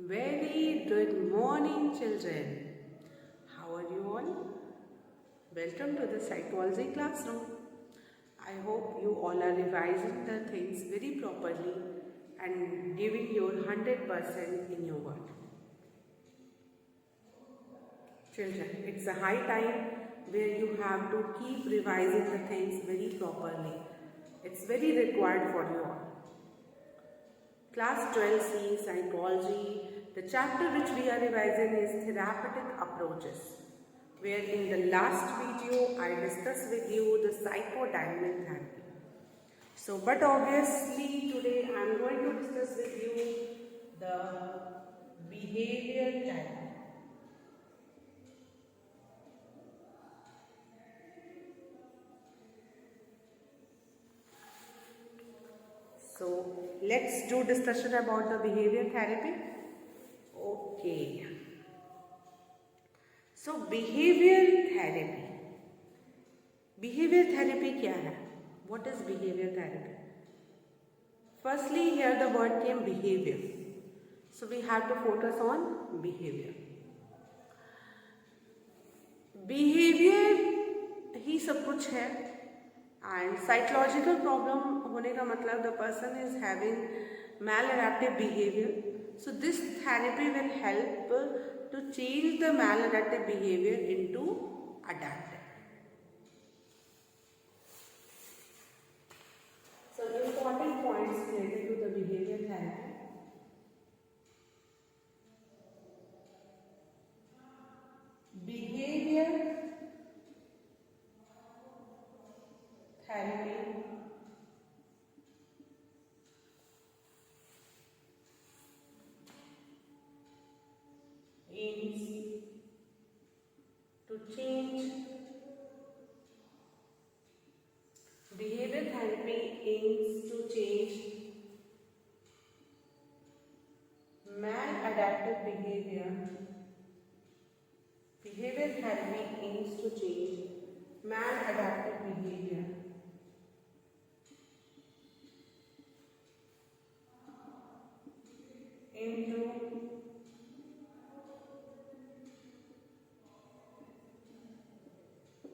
Very good morning, children. How are you all? Welcome to the psychology classroom. I hope you all are revising the things very properly and giving your 100% in your work. Children, it's a high time where you have to keep revising the things very properly. It's very required for you all. Class 12C Psychology, the chapter which we are revising is Therapeutic Approaches, where in the last video I discussed with you the psychodynamic therapy. So, but obviously today I am going to discuss with you the behavior therapy. So, let's do discussion about the behavior therapy. Okay. So, behavior therapy क्या है? What is behavior therapy? Firstly, here the word came behavior. So, we have to focus on behavior. Behavior ही सब कुछ है. And psychological problem होने का मतलब the person is having maladaptive behavior. So this therapy will help to change the maladaptive behavior into adaptive. So important points related to the behavior therapy. Behavior therapy aims to change. Behavior therapy aims to change maladaptive behavior. Behavior therapy aims to change maladaptive behavior into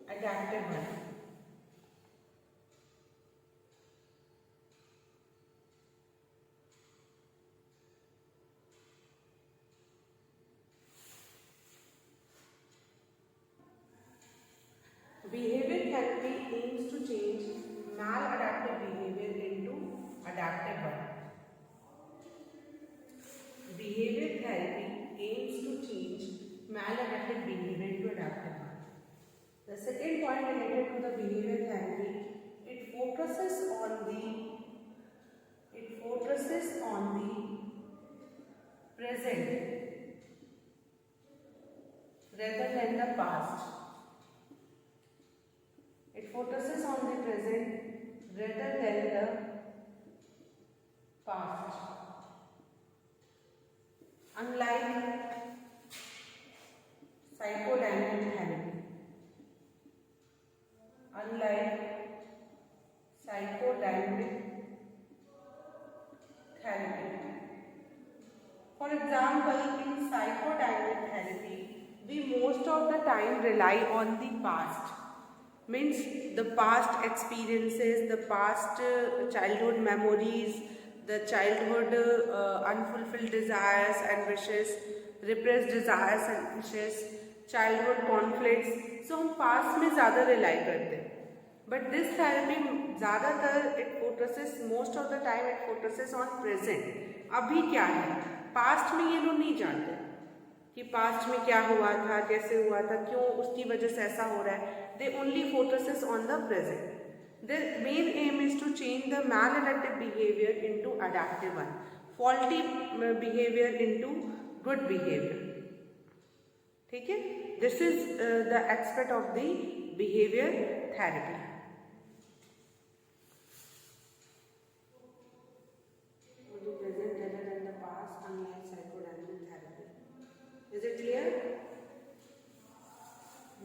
adaptive one. Behavior therapy aims to change maladaptive behavior into adaptive one. Behavior therapy aims to change maladaptive behavior into adaptive one. The second point related to the behavior therapy, it focuses on the present rather than the past. It focuses on the present rather than the past. Unlike psychodynamic therapy. For example, in psychodynamic therapy, we most of the time rely on the past. Means the past experiences, the past childhood memories, the childhood unfulfilled desires and wishes, repressed desires and wishes, childhood conflicts. So हम past में ज़्यादा rely करते हैं. But this therapy ज़्यादातर it focuses most of the time it focuses on present. अभी क्या है? Past में ये लोग नहीं जानते कि पास्ट में क्या हुआ था, कैसे हुआ था, क्यों उसकी वजह से ऐसा हो रहा है. They only focuses on the present. The main aim is to change the maladaptive behavior into adaptive one, faulty behavior into good behavior. ठीक है? This is the aspect of the behavior therapy. Only present rather than the past, unlike psychodynamic therapy. Is it clear?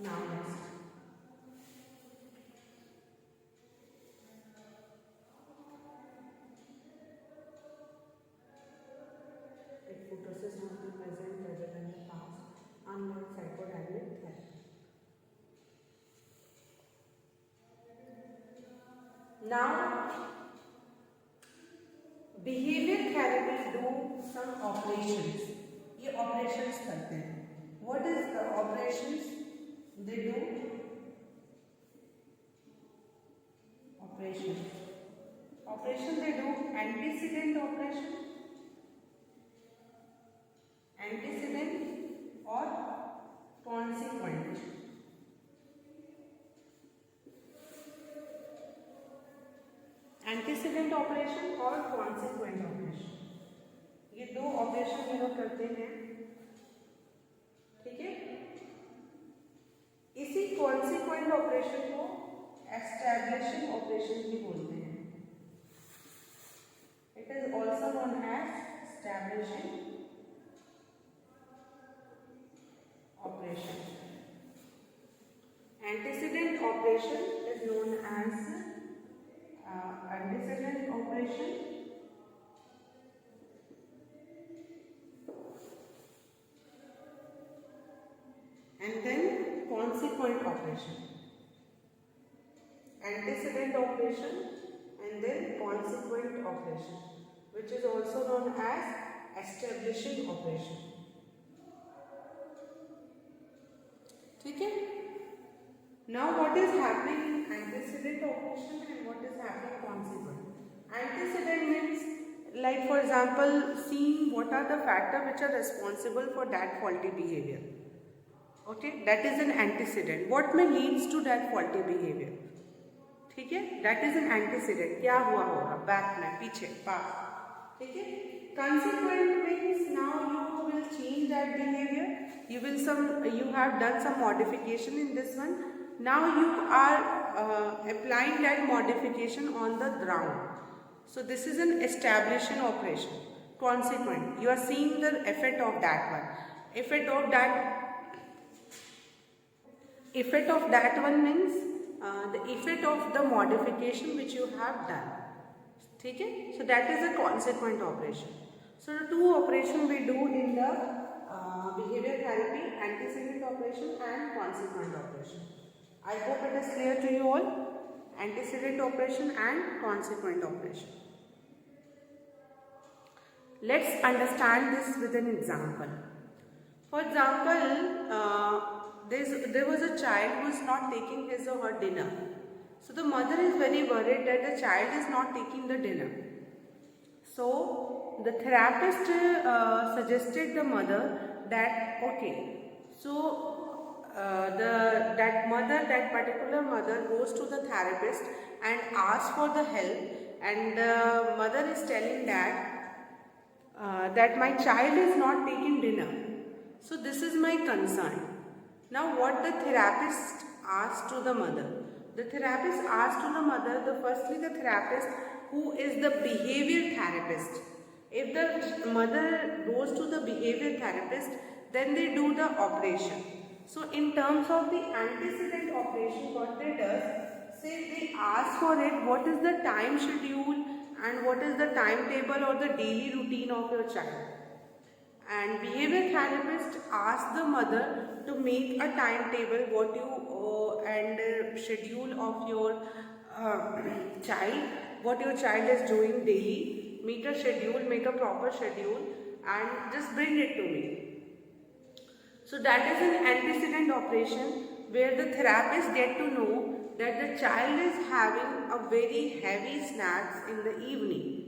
Now next. It kurtosis must be present rather than the past, unlike psychodynamic therapy. Now, behavior therapy do some operations. ये operations करते हैं. What is the operations they do? Operation they do antecedent operation, antecedent or consequent. Antecedent operation और consequent operation, ये दो operation ये लोग करते हैं. ठीक है. इसी consequent ऑपरेशन को establishing operation भी बोलते हैं. It is also known as establishing operation. Antecedent operation is known as antecedent operation and then consequent operation. Antecedent operation and then consequent operation, which is also known as establishing operation. ठीक है. Now what is happening in antecedent operation and what is happening consequent? Antecedent means, like for example, seeing what are the factors which are responsible for that faulty behavior. Okay, that is an antecedent. What may leads to that faulty behavior? ठीक है. That is an antecedent. क्या हुआ होगा back में, पीछे, पास. ठीक है. Consequent means now you will change that behavior. You have done some modification in this one. Now you are applying that modification on the ground. So this is an establishing operation. Consequent, you are seeing the effect of that one. Effect of that one means the effect of the modification which you have done. ठीक है. So that is a consequent operation. So the two operations we do in the behavior therapy: antecedent operation and consequent operation. I hope it is clear to you all. Antecedent operation and consequent operation. Let's understand this with an example. For example, there was a child who is not taking his or her dinner. So the mother is very worried that the child is not taking the dinner. So the therapist suggested the mother that okay, so that particular mother goes to the therapist and asks for the help, and the mother is telling that my child is not taking dinner. So this is my concern. Now what the therapist asked to the mother? The therapist asked to the mother, firstly the therapist who is the behavior therapist. If the mother goes to the behavior therapist, then they do the operation. So in terms of the antecedent operation, what they do, say they ask for it, what is the time schedule and what is the timetable or the daily routine of your child. And behavior therapist asks the mother to make a timetable and schedule of your child, what your child is doing daily. Make a schedule, make a proper schedule and just bring it to me. So that is an antecedent operation where the therapist get to know that the child is having a very heavy snacks in the evening.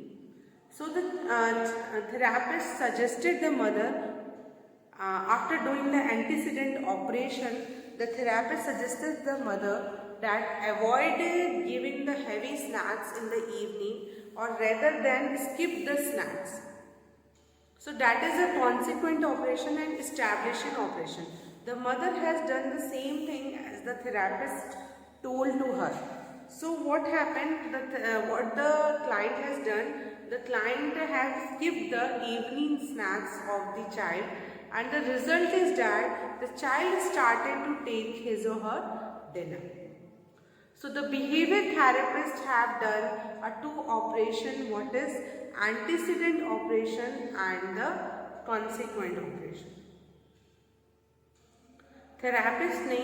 So the therapist suggested the mother, after doing the antecedent operation, the therapist suggested the mother that avoid giving the heavy snacks in the evening, or rather than skip the snacks. So that is a consequent operation and establishing operation. The mother has done the same thing as the therapist told to her. So what happened, what the client has done, the client has skipped the evening snacks of the child, and the result is that the child started to take his or her dinner. So the behavior therapists have done a two operation, what is antecedent operation and the consequent operation. Therapist ने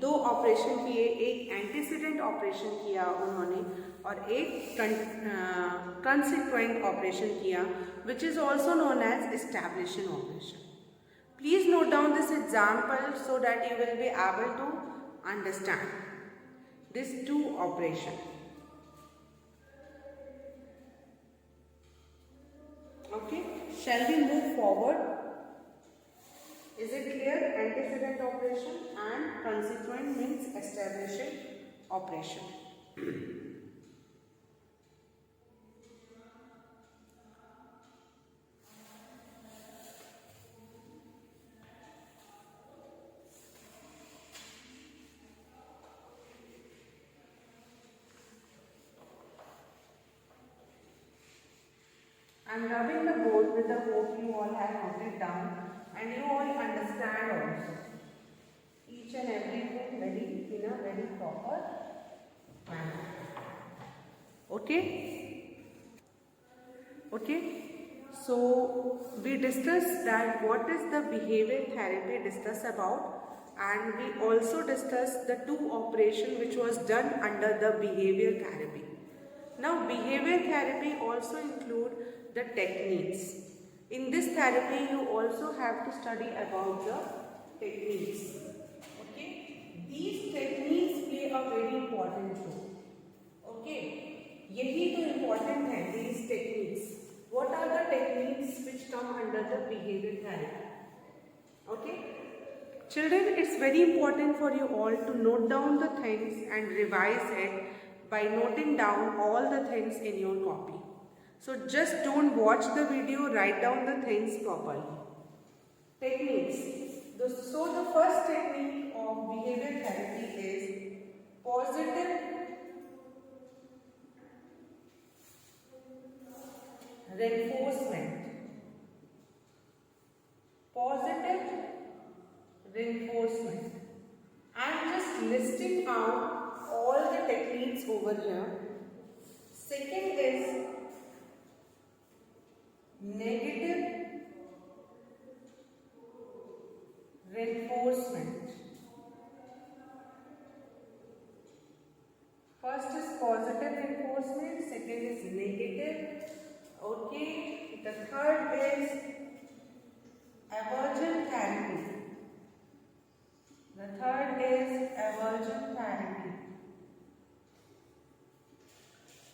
2 operation किए, एक antecedent operation किया उन्होंने और एक consequent operation किया, which is also known as establishing operation. Please note down this example so that you will be able to understand this 2 operation. Okay, shall we move forward? Is it clear? Antecedent operation and consequent means establishing operation. I am rubbing the board with the hope you all have noted down and you all understand also each and everything in a very proper manner. Okay? Okay? So we discussed that what is the behavior therapy discussed about, and we also discussed the 2 operation which was done under the behavior therapy. Now behavior therapy also include the techniques. In this therapy you also have to study about the techniques. Okay, these techniques play a very important role. Okay, यही तो important है, these techniques. What are the techniques which come under the behavior therapy? Okay, children, it's very important for you all to note down the things and revise it by noting down all the things in your copy. So just don't watch the video, write down the things properly. Techniques. So the first technique of behavior therapy is positive reinforcement. Positive reinforcement. I'm just listing out all the techniques over here. Second is negative reinforcement. First is positive reinforcement, second is negative. Okay, the third is aversion therapy. The third is aversion therapy.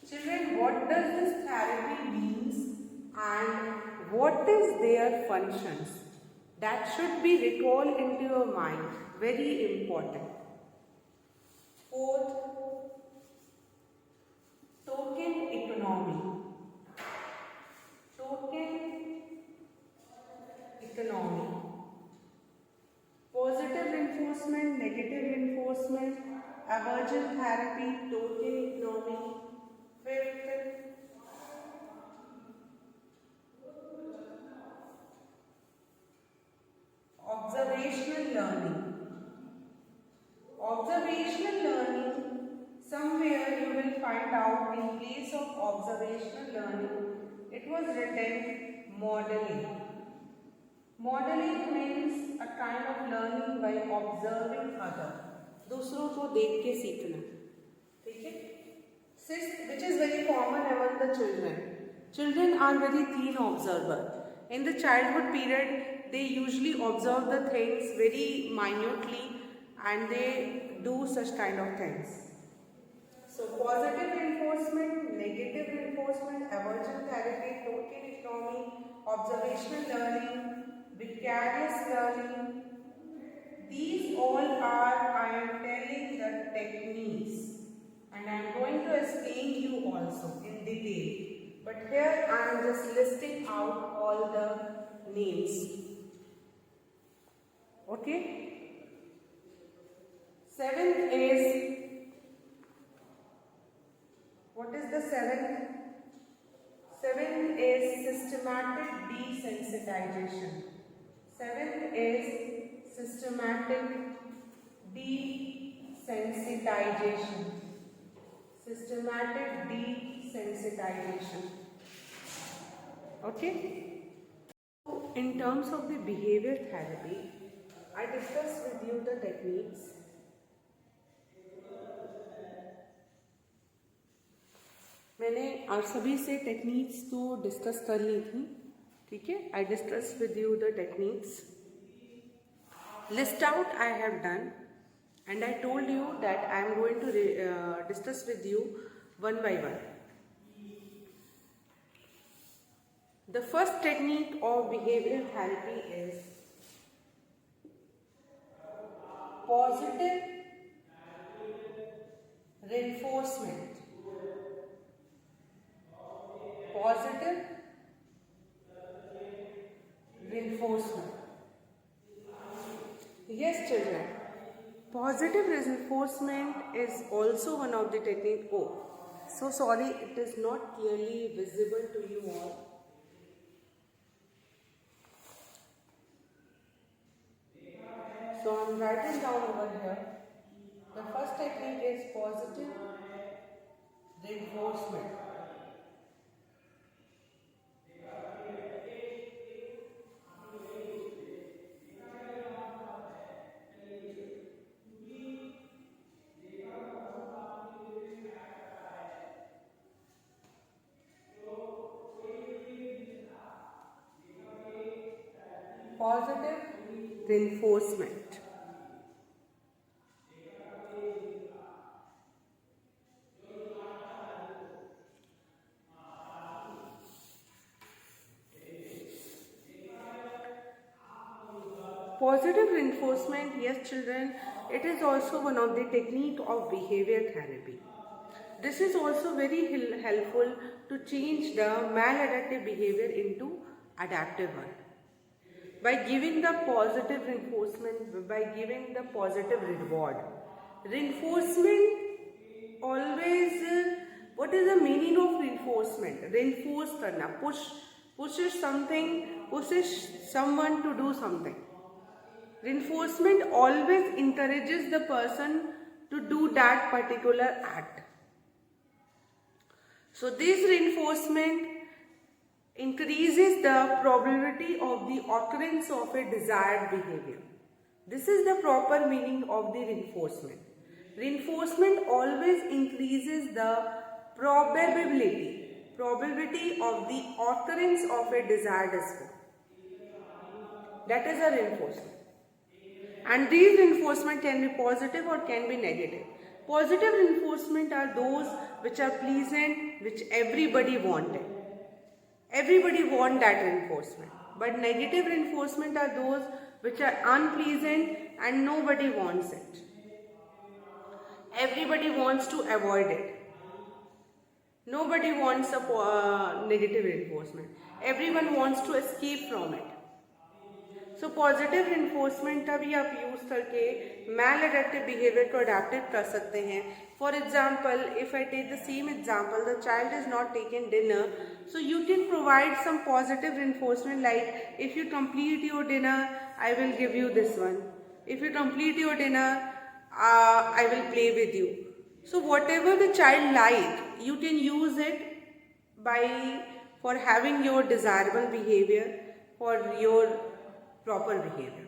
Children, what does this therapy means and what is their functions? That should be recalled into your mind. Very important. Fourth, token economy. Token economy. Positive reinforcement, negative reinforcement, aversion therapy, token economy. Fifth, observational learning. Observational learning, somewhere you will find out in place of observational learning, it was written modeling. Modeling means a kind of learning by observing other. दूसरों को देख के सीखना. ठीक है? Sixth, which is very common among the children. Children are very keen observer. In the childhood period, they usually observe the things very minutely and they do such kind of things. So positive reinforcement, negative reinforcement, aversion therapy, token economy, observational learning, vicarious learning, these all are, I am telling, the techniques, and I am going to explain you also in detail. But here I am just listing out all the names. Okay? Seventh is, what is the seventh? Seventh is systematic desensitization. Seventh is systematic desensitization. Systematic desensitization. Okay? in terms of the behavior therapy, I discussed with you the techniques. मैंने आप सभी से techniques तो discuss कर ली थी, ठीक है. I discuss with you the techniques. List out I have done and I told you that I am going to discuss with you one by one. The first technique of behavioral therapy is positive reinforcement. Positive reinforcement. Yes, children. Positive reinforcement is also one of the technique. Oh, so sorry, it is not clearly visible to you all. So I am writing down over here. The first technique is positive reinforcement. Positive reinforcement. Positive reinforcement, yes children, it is also one of the technique of behavior therapy. This is also very helpful to change the maladaptive behavior into adaptive one. By giving the positive reinforcement, by giving the positive reward. Reinforcement always, what is the meaning of reinforcement? Reinforce karna, pushes something, pushes someone to do something. Reinforcement always encourages the person to do that particular act. So this reinforcement increases the probability of the occurrence of a desired behavior. This is the proper meaning of the reinforcement. Reinforcement always increases the probability of the occurrence of a desired response. That is a reinforcement. And these reinforcement can be positive or can be negative. Positive reinforcement are those which are pleasant, which everybody wanted. Everybody wants that reinforcement. But negative reinforcement are those which are unpleasant and nobody wants it. Everybody wants to avoid it. Nobody wants a negative reinforcement. Everyone wants to escape from it. So positive reinforcement तभी आप use करके maladaptive behavior को adaptive कर सकते हैं. For example, if I take the same example, the child is not taking dinner, so you can provide some positive reinforcement like, if you complete your dinner, I will give you this one. If you complete your dinner, I will play with you. So whatever the child like, you can use it for having your desirable behavior, for your proper behavior.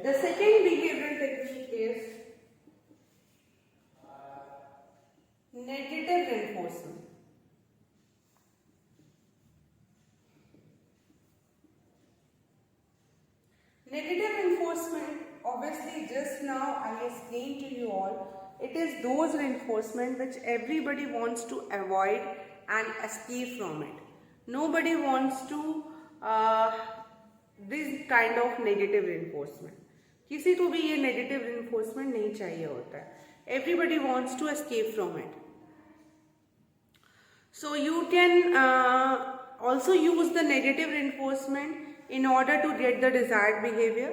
The second behavioral technique is negative reinforcement. Negative reinforcement, obviously just now I explained to you all, it is those reinforcement which everybody wants to avoid and escape from it. Nobody wants to this kind of negative reinforcement. किसी को भी ये negative reinforcement नहीं चाहिए होता है. Everybody wants to escape from it. So you can also use the negative reinforcement in order to get the desired behavior.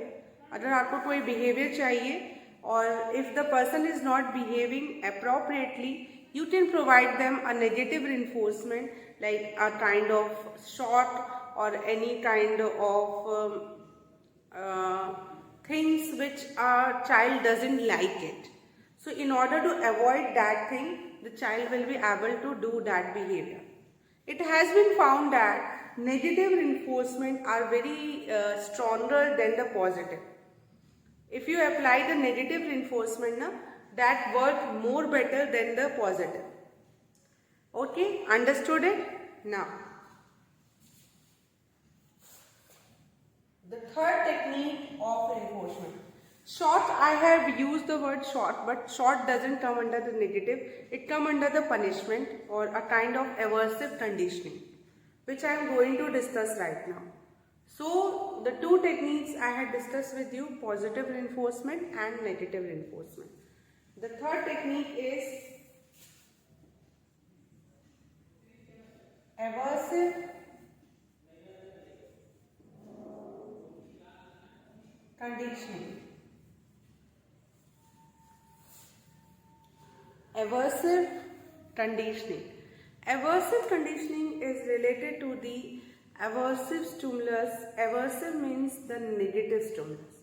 अगर आपको कोई behavior चाहिए और if the person is not behaving appropriately, you can provide them a negative reinforcement like a kind of shot or any kind of things which a child doesn't like it. So in order to avoid that thing, the child will be able to do that behavior. It has been found that negative reinforcement are very stronger than the positive. If you apply the negative reinforcement, that work more better than the positive. Okay, understood it? Now, the third technique of reinforcement. Short, I have used the word short, but short doesn't come under the negative. It comes under the punishment or a kind of aversive conditioning, which I am going to discuss right now. So, the two techniques I had discussed with you, positive reinforcement and negative reinforcement. The third technique is aversive conditioning. Aversive conditioning. Aversive conditioning is related to the aversive stimulus. Aversive means the negative stimulus.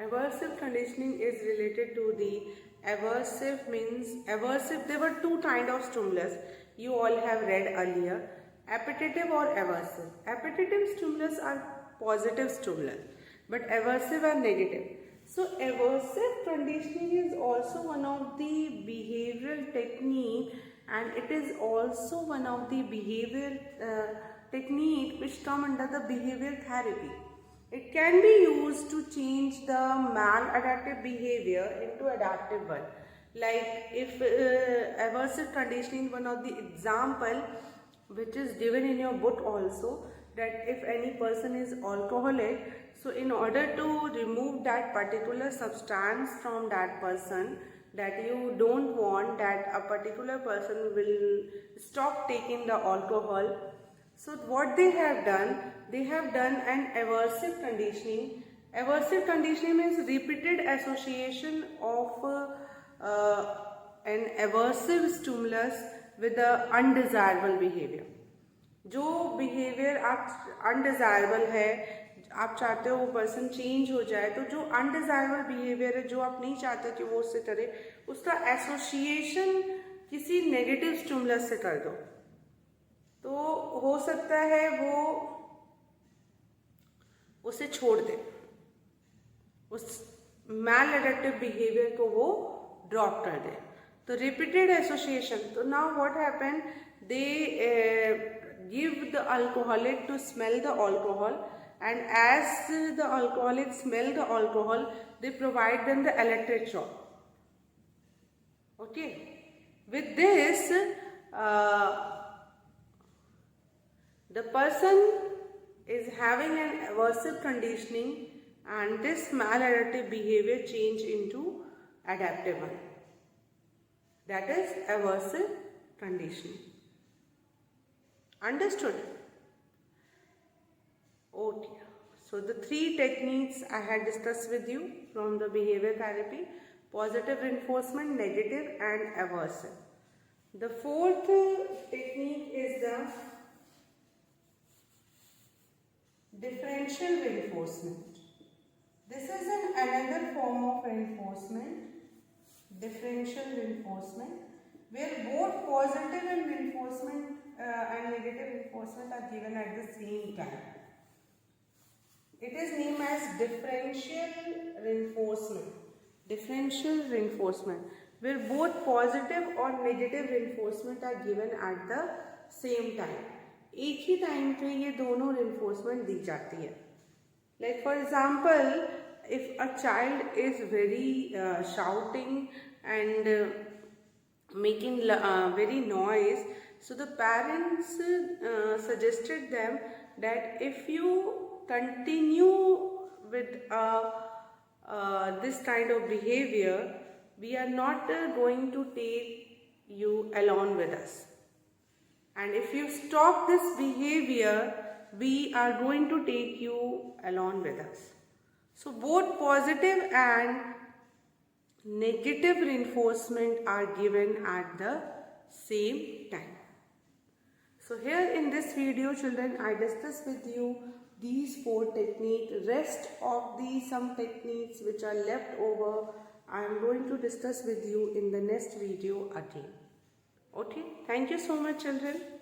Aversive conditioning is related to the aversive means aversive. There were two kinds of stimulus you all have read earlier, appetitive or aversive. Appetitive stimulus are positive stimulus, but aversive are negative. So aversive conditioning is also one of the behavioral technique, and it is also one of the behavioral technique which come under the behavior therapy. It can be used to change the maladaptive behavior into adaptive one. Like if aversive conditioning, one of the example which is given in your book also, that if any person is alcoholic, so in order to remove that particular substance from that person, that you don't want that a particular person will stop taking the alcohol. So what they have done an aversive conditioning. Aversive conditioning means repeated association of an aversive stimulus with the undesirable behavior. जो behaviour आप undesirable है, आप चाहते हो वो person change हो जाए, तो जो अनडिजायरेबल बिहेवियर है जो आप नहीं चाहते कि वो उससे करे, उसका एसोसिएशन किसी नेगेटिव स्टिमुलस से कर दो, तो हो सकता है वो उसे छोड़ दे, उस मैलएडेप्टिव बिहेवियर को वो ड्रॉप कर दे. तो रिपीटेड एसोसिएशन. तो now what happen, they give the alcoholic to smell the alcohol, and as the alcoholic smell the alcohol, they provide them the electric shock. Okay, with this the person is having an aversive conditioning, and this maladaptive behavior change into adaptive one. That is aversive conditioning. Understood? Okay. So the three techniques I had discussed with you from the behavior therapy: positive reinforcement, negative, and aversive. The fourth technique is the differential reinforcement. This is another form of reinforcement, differential reinforcement, where both positive and reinforcement and negative reinforcement are given at the same time. It is named as differential reinforcement. Differential reinforcement, where both positive or negative reinforcement are given at the same time. एक ही time पे ये दोनों reinforcement दी जाती है. Like for example, if a child is very shouting and making very noise, so the parents suggested them that if you continue with this kind of behavior, we are not going to take you along with us, and if you stop this behavior, we are going to take you along with us. So both positive and negative reinforcement are given at the same time. So here in this video, children, I discuss with you these four techniques. Rest of the some techniques which are left over, I am going to discuss with you in the next video again. Okay, thank you so much, children.